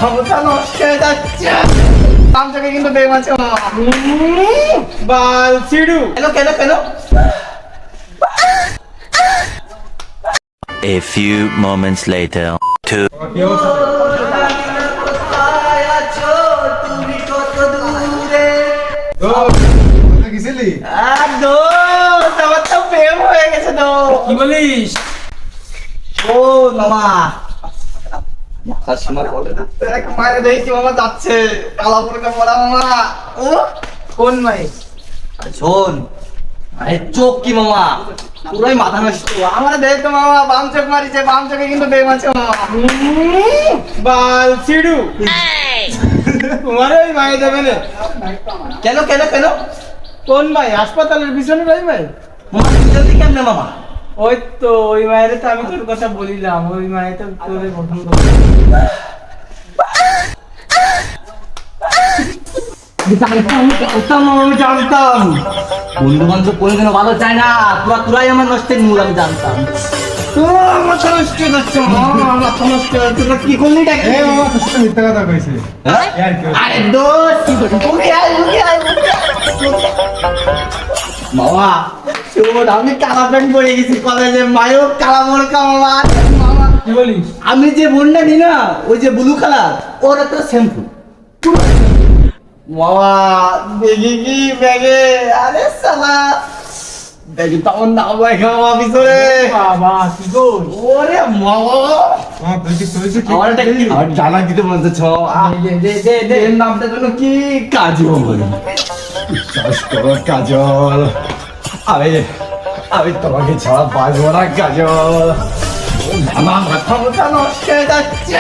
মাথা মোটা নষ্ট হয়ে যাচ্ছে। বামচাকে কিন্তু বেম আছে মামা। বাল ছিড়ু। কেন কেন কেন? A few moments later. কি অবস্থা? কোথায় আছো তুমি কত দূরে? কোথায় গেছিলি? দোস্ত আমার তো প্রেম হয়ে গেছে তো। কি বলিস? ও মামা শাশুমার বলে এক মায়ের দেখছি মামা যাচ্ছে কালা পড়ে পড়া মামা। ও কোন ভাই? শোন আরে চোখ কি মামা পুরোই মাথা নষ্ট। আমার দেখ তো মামা বাম চোখ মারিছে, বাম চোখে কিন্তু বেম আছে মামা। বাল ছিড়ু। তোমার ওই মাই দেবে না। কেন কেন কেন? কোন ভাই? হাসপাতালের পিছনে ভাই ভাই। মামা তুই জলদি কেমনে মামা? ওই তো ওই মায়ের তো আমি তোর কথা বলিলাম, ওই মায়ের তো তোর পছন্দ। জানতাম আমি জানতাম বন্ধু বান্ধব কোনোদিনও ভালো চায় না। তোরাই আমার নষ্টের মূল আমি জানতাম। মাথা নষ্ট হয়ে যাচ্ছে মামা, মাথা নষ্ট হয়ে যাচ্ছে। তোরা কি করলি এটা কি? মামা তোর সাথে মিথ্যা কথা কইছে। হ্যাঁ? ইয়ার কি হচ্ছে? আরে দোস্ত উঠে আয় উঠে আয় উঠে আয়। মামা শোন আমি কালা প্যান্ট পরে গেছি কলেজে, মায়ও কালা মোড়কা মামা। মামা কি বলিস? আমি যে বোনটা নি না ওই যে ব্লু কালার ওর একটা শ্যাম্পু মামা দেখি কি ব্যাগে। আরে সালা ব্যাগে তো আমার নাম লেখা মামা পিছনে। বাবা কি গোল? ওরে মামা মামা তুই কি তুই কি? আমার একটা আমার জানা দিতে মনে হচ্ছে এর নামটা যেন কি কাজল। বিশ্বাস করো কাজল, আমি আমি তোমাকে ছাড়া বাঁচবো না কাজল। আমার মাথা মোটা নষ্ট হয়ে যাচ্ছে।